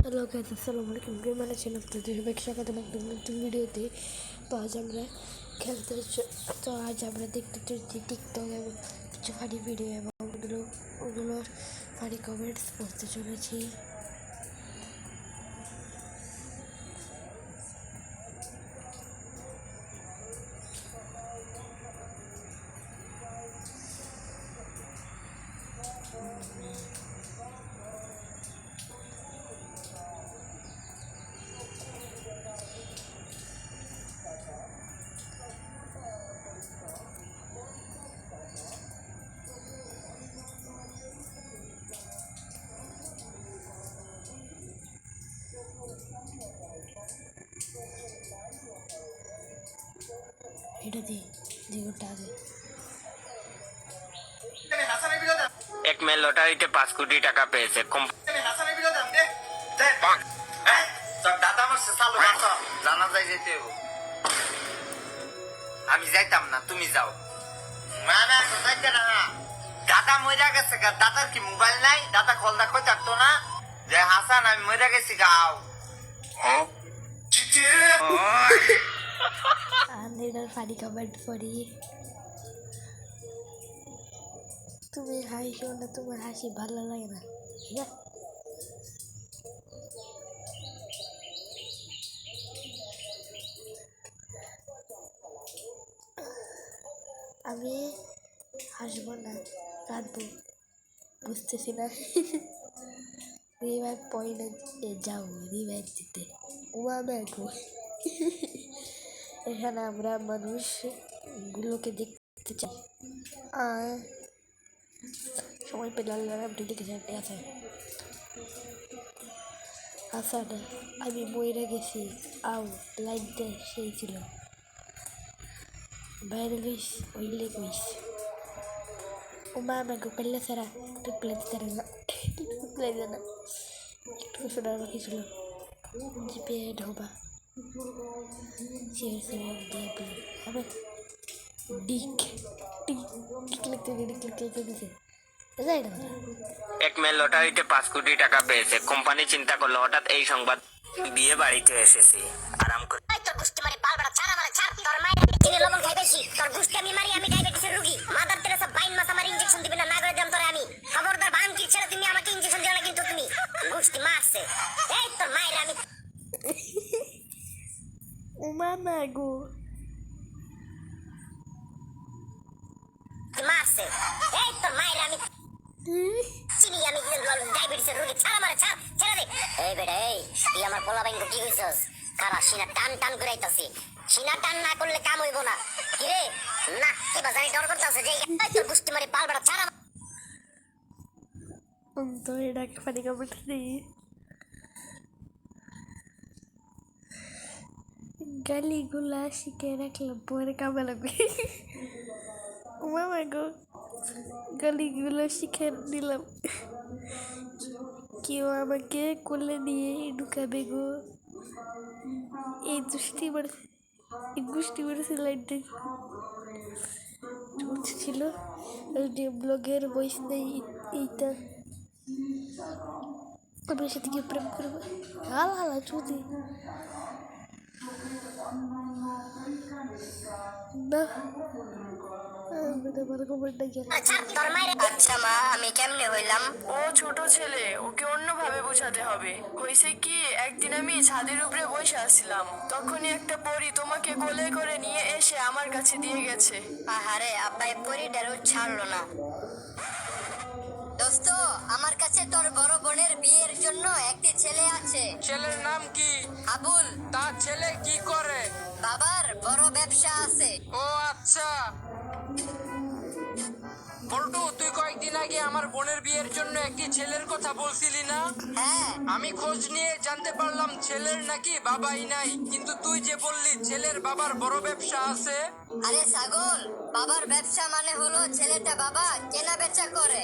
Hello guys, আসসালামু আলাইকুম। Gamer channel থেকে স্বাগত একদম নতুন ভিডিওতে। তো আজ আমরা খেলতে তো আজ আমরা দেখতে চলছি টিকটক এবং কিছু ফানি ভিডিও এবং ওগুলোর ফানি কমেন্টস পড়তে চলেছি। এটা দ্বিগুণটা আছে। এক মেয়ে লটারিতে 5 কোটি টাকা পেয়েছে। আমি যাইতাম না, তুমি যাও। দাদা মজা গেছে, দাদার কি মোবাইল নাই? দাদা কলদা কই থাকতো না যে হাসান আমি মজা গেছি গাও। আমি এটার ফানি কমেন্ট পড়ি। তুমি হাসো না, তোমার হাসি ভালো লাগে না, ঠিক আছে? আমি হাসবো না, কাঁদবো, বুঝতেছি না। রিভাইভ পয়েন্টে যাও, রিভাইভ দিতে ওয়ামেগো। এখানে আমরা মানুষগুলোকে দেখতে চাই। সময় পেলে আপনি দেখে যান। আচ্ছা না, আমি মরে গেছি। আও লাইনটা সেই ছিল, বাইরে লইস ওইলে কইস ও মা আমাকে পেলে সারা রিপ্লাই দিতে না, রিপ্লাই দেয় না। একটু শোনার বাকি ছিল। জিপে ঢোবা শেয়ার করে দিয়ে পেলে হবে ডিক টিক টিক লিখতে দিছে। এক মেয়ে লটারিতে 5 কোটি টাকা পেয়েছে। কোম্পানি চিন্তা করলো হঠাৎ এই সংবাদ দিয়ে বাড়িতে এসেছি আরাম করে। তোর গুষ্টি মারি পাল বড় ছাড় আমার ছাড় তোর মায়ের আমি চিনি লবণ খাই বেশি তোর গুষ্টি আমি মারি আমি ডায়াবেটিসের রোগী মাদার তেরেসা বাইন মাস আমার ইনজেকশন দিবে না করে দিলাম তোরে আমি খবরদার বান কি ছেড়ে তুমি আমাকে ইনজেকশন দিও না কিন্তু তুমি গুষ্টি মারছে এই তোর মায়ের আমি ও মামা গো মারছে এই তোর মায়ের আমি চিনি আমি ডায়াবেটিসের রোগী ছাড় আমার ছাড় ছেড়ে দে এই বেটা এই তুই আমার পোলা বাইন কি হইছস কারা সিনা টান টান করে আইতাছি সিনা টান না করলে কাম হইব না কি রে না কি বাজারে ডর করতেছে যে তোর গুষ্টি মারি পাল বড় ছাড় তো এটাকে ফানি কমেন্ট দিই। গালিগুলা শিখে রাখলাম, পরে কামে লাগবে। ও মামা গো গালিগুলো শিখে নিলাম, কেউ আমাকে কোলে নিয়ে ঢুকাবে গো। এই গোষ্ঠী মারছে লাইনটা ছিল ব্লগের বয়স নেই। এইটা আমার সাথে কেউ প্রেম করবে হালা চুদি না। আচ্ছা মা আমি কেমনে হইলাম? ও ছোট ছেলে, ওকে অন্যভাবে বোঝাতে হবে। হয়েছে কি, একদিন আমি ছাদের উপরে বসে আছিলাম, তখনই একটা পরী তোমাকে কোলে করে নিয়ে এসে আমার কাছে দিয়ে গেছে। আহারে আব্বা এই পরিটারও ছাড়লো না। দোস্ত আমার কাছে তোর বড় বোনের বিয়ের জন্য একটি ছেলে আছে। ছেলের নাম কি? আবুল। তার ছেলে কি করে? বাবার বড় ব্যবসা আছে। ও আচ্ছা। পল্টু, তুই কয়েকদিন আগে আমার বোনের বিয়ের জন্য একটি ছেলের কথা বলছিলি না? হ্যাঁ আমি খোঁজ নিয়ে জানতে পারলাম ছেলের নাকি বাবাই নাই, কিন্তু তুই যে বললি ছেলের বাবার বড় ব্যবসা আছে। আরে ছাগল, বাবার ব্যবসা মানে হলো ছেলেটা বাবা কেনা বেচা করে।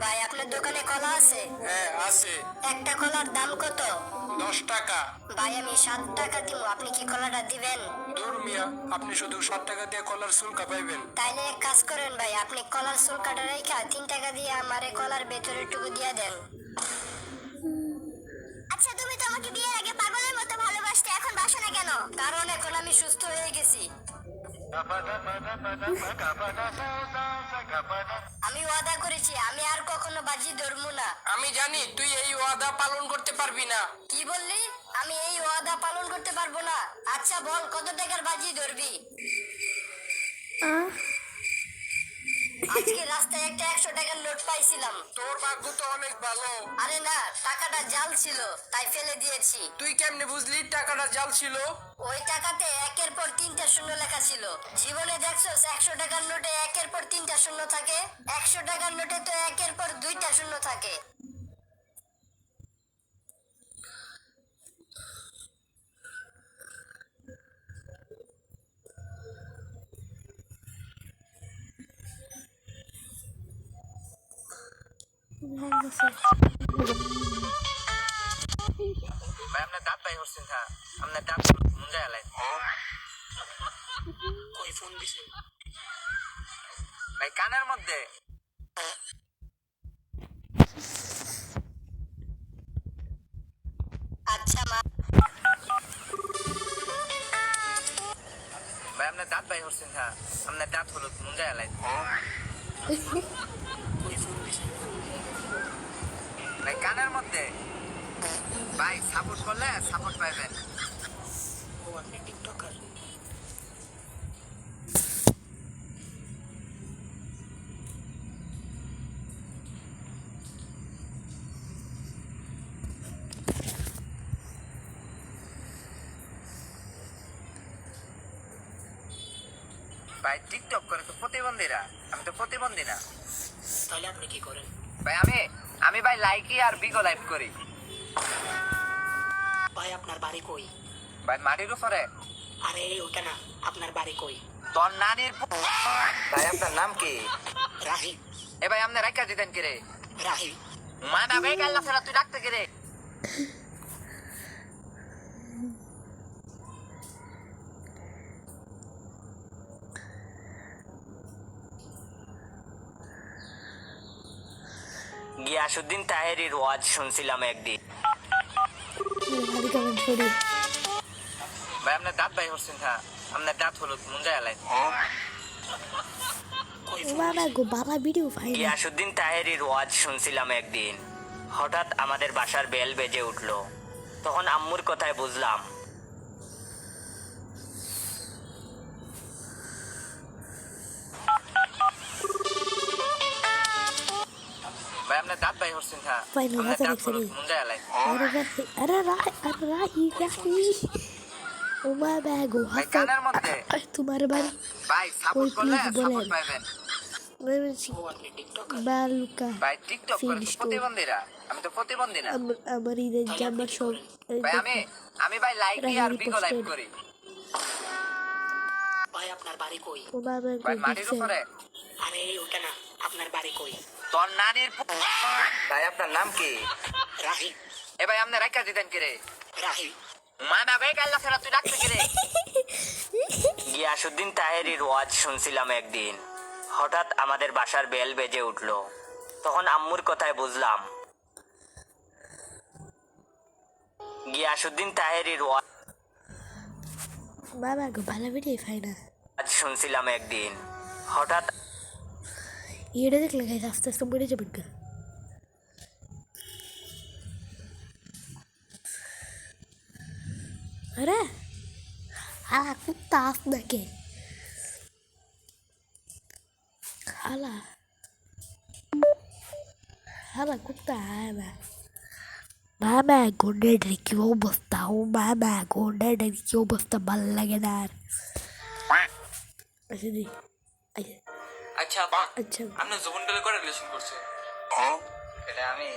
ভাই আপনার দোকানে কলা আছে? হ্যাঁ আছে। একটা কলার দাম কত? 10 টাকা। ভাই আমি 7 টাকা দিব, আপনি কি কলাটা দিবেন? দূর মিয়া, আপনি শুধু 7 টাকা দিয়ে কলার চুল কাপাইবেন। তাইলে এক কাজ করেন ভাই, আপনি কলার চুল কাটা রেখা 3 টাকা দিয়ে আমারে কলার ভেতরের টুকু দিয়ে দেন। আচ্ছা তুমি তো আমাকে বিয়ের আগে পাগলের মতো ভালোবাসতে, এখন বাসো না কেন? কারণ এখন আমি সুস্থ হয়ে গেছি। আমি ওয়াদা করেছি আমি আর কখনো বাজি ধরবো না। আমি জানি তুই এই ওয়াদা পালন করতে পারবি না। কি বললি? আমি এই ওয়াদা পালন করতে পারবো না? আচ্ছা বল কত টাকার বাজি ধরবি? আজকে রাস্তায় একটা 100 টাকার নোট পাইছিলাম। তোর ভাগ্য তো অনেক ভালো। আরে না, টাকাটা জাল ছিল তাই ফেলে দিয়েছি। তুই কেমনে বুঝলি টাকাটা জাল ছিল? ওই টাকাতে একের পর 3টা শূন্য লেখা ছিল। জীবনে দেখছস 100 টাকার নোটে একের পর 3টা শূন্য থাকে? 100 টাকার নোটে তো একের পর 2টা শূন্য থাকে। ভাই আপনার দাঁত ভাই হচ্ছেন হ্যাঁ আপনার দাঁত মুঞ্জা এলাই কই ফোন দিছে? ভাই কানের মধ্যে। আচ্ছা মা, ভাই আপনার দাঁত ভাই হচ্ছেন হ্যাঁ আপনার দাঁত হলো মুঞ্জা এলাই কই ফোন দিছে? ভাই কানের মধ্যে। ভাই সাপোর্ট করলে সাপোর্ট পাইবেন। ও আপনি টিকটকার? ভাই টিকটক করে তো প্রতিবন্ধীরা, আমি তো প্রতিবন্ধী না। তাহলে আপনি কি করেন? ভাই আমি ভাই লাইকি আর বিগো লাইভ করি। ভাই আপনার বাড়ি কই? ভাই মাটির উপরে। আরে ওটা না, আপনার বাড়ি কই? তোর নানির ভাই আপনার নাম কি? রাহি। এ ভাই আপনি রাইকা দিতেন কি রে? রাহি। মানা ভাই গাল্লা ফেরা তুই ডাকতে কি রে? গিয়াসউদ্দিন তাহেরির ওয়াজ শুনছিলাম একদিন। ভাই আপনার দাঁত ভাই হচ্ছেন হ্যাঁ আপনার দাঁত হলো মুঞ্জা এলাই কই গিয়াসউদ্দিন তাহেরির ওয়াজ শুনছিলাম একদিন। হঠাৎ আমাদের বাসার বেল বেজে উঠলো। তখন আম্মুর কথায় বুঝলাম ভাই আপনার দাঁত ভাই হচ্ছেন হ্যাঁ আপনার দাঁত হলো মুঞ্জা এলাই ভাই কানের মধ্যে। तुम्हारे बारे ভাই সাপোর্ট করলে please সাপোর্ট বলেন। পাইবেন। ও আপনি টিকটকার? बालूका ভাই টিকটক করে তো প্রতিবন্ধীরা, আমি তো প্রতিবন্ধী না। আমার ঈদের জামা সব ভাই আমি ভাই লাইকি আর বিগো লাইভ করি। ভাই আপনার বাড়ি কই? ও বাবা ভাই মাটির উপরে। আরে ওটা না, আপনার বাড়ি কই? তোর নানির ভাই আপনার নাম কি? রাহি। এ ভাই আপনি রাইকা দিতেন কি রে? রাহি। মানা ভাই গাল্লা ফেরা তুই ডাকতে কি রে? গিয়াসউদ্দিন তাহেরির ওয়াজ শুনছিলাম একদিন। হঠাৎ আমাদের বাসার বেল বেজে উঠলো। তখন আম্মুর কথায় বুঝলাম গিয়াসউদ্দিন তাহেরির ওয়াজ বাবা গো ভালো ভিডিও পাই না শুনছিলাম একদিন। হঠাৎ এটা দেখলে গাইস আস্তে আস্তে মরে যাবেন গা আরে কুত্তা আপনাকে হালা হালা কুত্তা মামা গোন্ডের কি অবস্থা ও মামা গোন্ডের কি অবস্থা ভাল লাগে না আর আচ্ছা দি আচ্ছা আচ্ছা আপনি জবন বেলে করে রিলেশন করছে? এটা আমি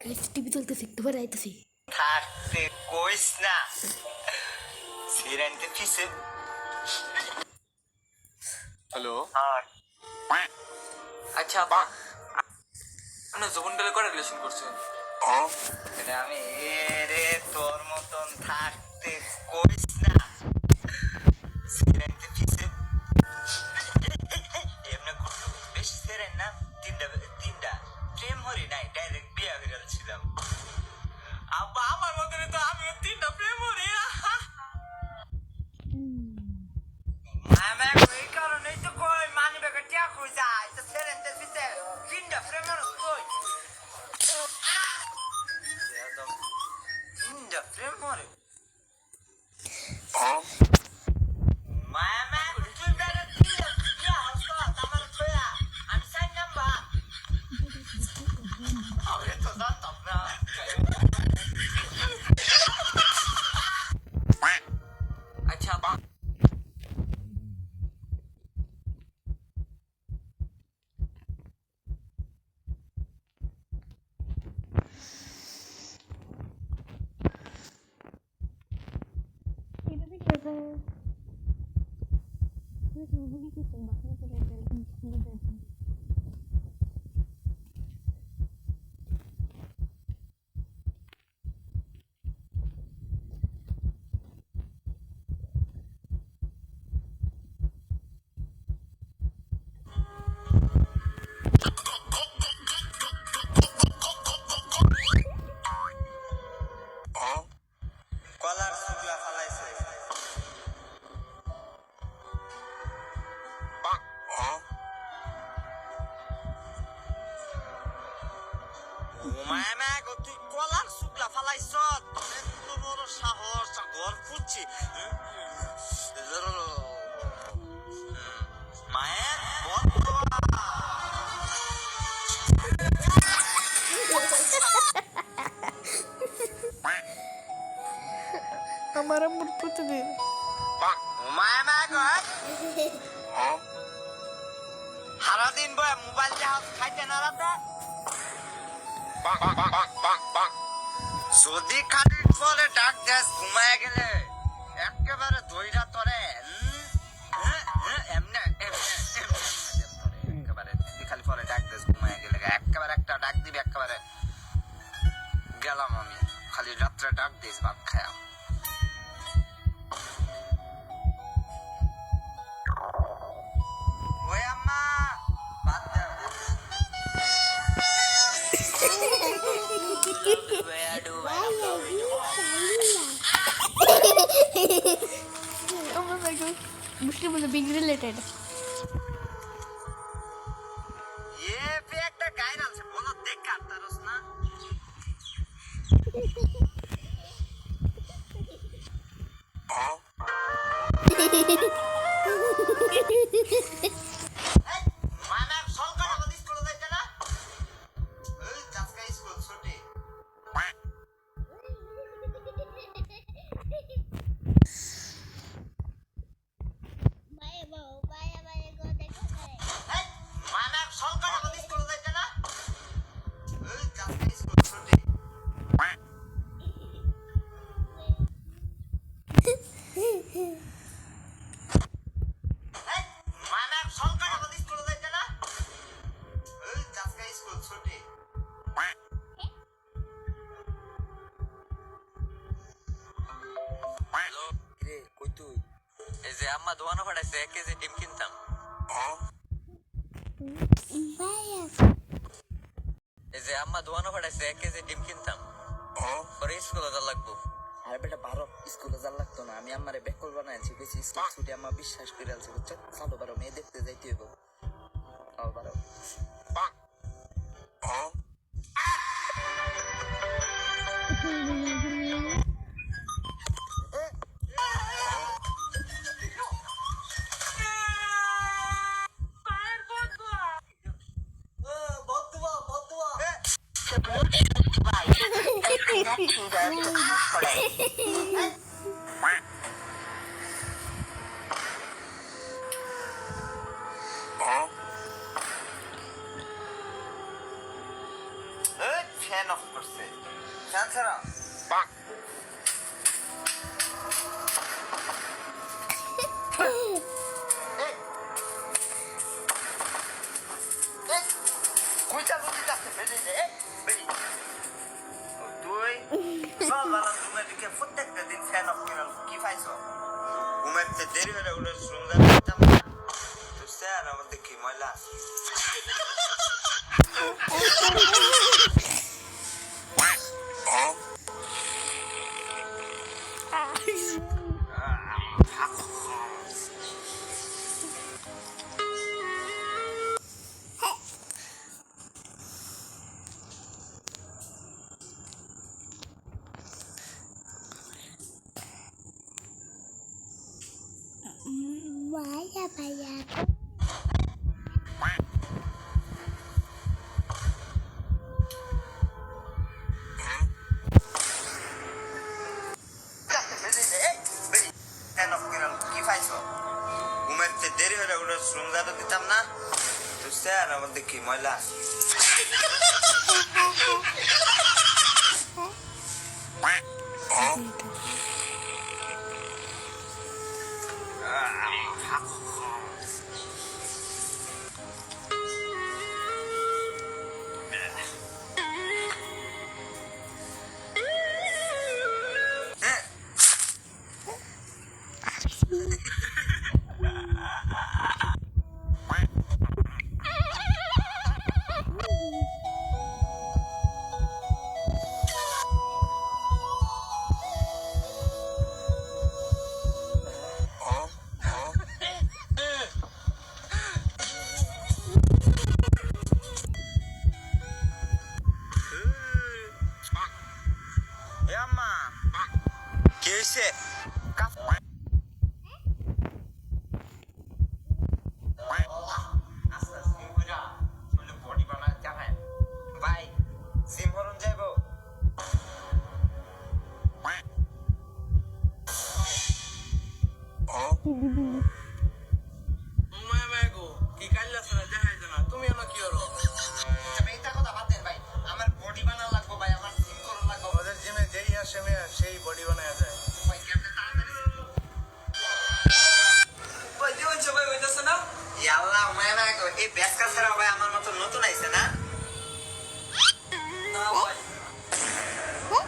গাইস টিভি চলতেছে তোমার আইতেছি থাকতে কইস না সিরেন্টে পিছে। হ্যালো আর আচ্ছা আপনি জবন বেলে করে রিলেশন করছে? এটা আমি রে তোর মতন থাকতে কইস না কলার শুকলা ফালাইছে মায়া মায়া গো তুই কলার শুকলা ফালাইছ এত বড় সাহস ঘর ফুটছি মায়ের আমার আম্মুর প্রতিদিন মায়া মায়া গো সারাদিন বয় মোবাইল দেখা খাইতে না রাতে যদি খানিক পরে ডাক দেস ঘুমায় গেলে একেবারে দইরা তরে এমনে একেবারে যদি খালি পরে ডাক দেস ঘুমায় গেলে একেবারে একটা ডাক দিবি একেবারে গেলাম আমি খালি রাত্রে ডাক দিস ভাত খায়া ওই আম্মা ভাত দাও Oh my god. Muslim was a big related. ये पे একটা গাইন আছে বলো দেখ কাটতারস না মানে সরকার আমাদের স্কুলে যাইতে না এই কাজকা স্কুল ছুটি মানে সরকার আমাদের স্কুলে যাইতে না এই কাজকা স্কুল ছুটি মানে সরকার আমাদের স্কুলে যাইতে না এই কাজকা স্কুল ছুটি রে কই তুই এই যে আম্মা দোয়ানো ফাটাইছে 1 কেজি ডিম কিনতাম এই যে আম্মা দোয়ানো ফাটাইছে 1 কেজি ডিম কিনতাম পরে স্কুলে যা লাগবো আরে বেটা বারো স্কুলে যাওয়ার লাগতো না আমি আমারে বেকল বানাইছি বেশি স্কুল ছুটি আমার বিশ্বাস করে আলছি বুঝছো চলো বারো মেয়ে দেখতে যাইতে হইব বারো ফ্যান অফ করছে ফ্যান ছাড়া প্রত্যেকটা দিন ফ্যান অফ করে কি পাইছো ঘুমাইতে দেরি হলে ওটা শ্রমদান করতাম না তো স্যার আমার দেখি ময়লা Vaya, vaya. ঘুমাইতে দেরি হলে ওটা শ্রমদান দিতাম না তো স্যার আমার দেখি ময়লা এ আম্মা কি হয়েছে ভাই জিম হরণ যাইবো কি কাইলা দেখাই না তুমি আমার কি হলো এইটা কথা বাদ দেন ভাই আমার বডি বানা লাগবো ভাই আমার জিম করন লাগবো ওদের জিমে যেই আসে সেই বডি বানায়া যায় ভাই কেমনে তাড়াতাড়ি ভাই জীবন সবাই হইতাছে না ইয়াল্লাহ মায়া গো এই বেসকা ছাড়া ভাই আমার মত নতুন আইছে না না ভাই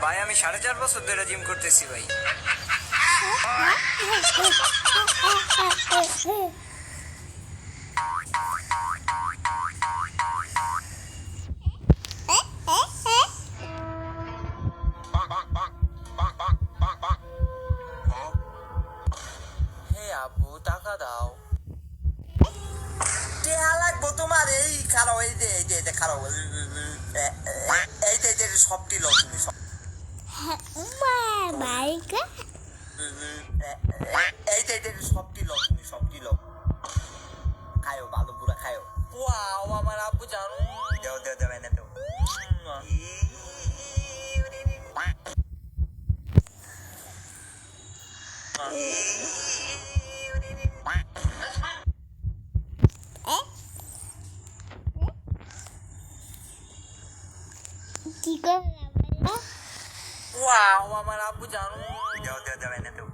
ভাই আমি 4.5 বছর ধরে জিম করতেছি ভাই আব্বু টাকা দাও টেহা লাগবো তোমার এই খারাপ এই যে খারাপ এই সবটি লোক তুমি সব এই সবটি লোক খায়ো ভালো পুরা খায়ো ওয়াও আমার আব্বু জানো দেও এনে দেও কি করে ওয়াও আমার আব্বু জানো দেও এনে দেও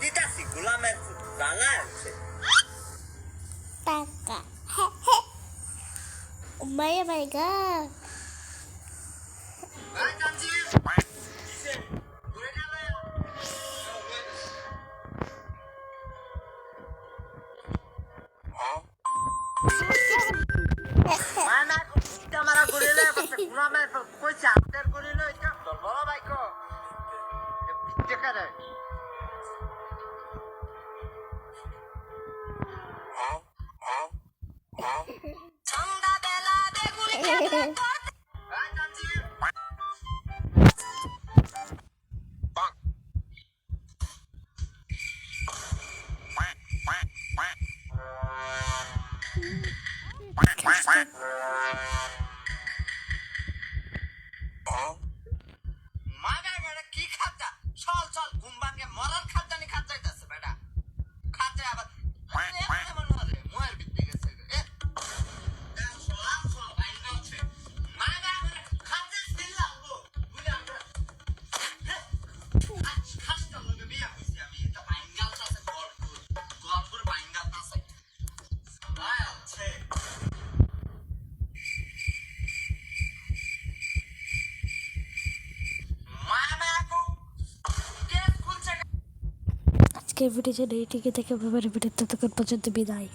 দিতাছি গোলামের জানা আছে টাকা Maya my god. আজকের ভিডিও যদি ঠিক থাকে, ভিডিও ততক্ষণ পর্যন্ত বিদায়।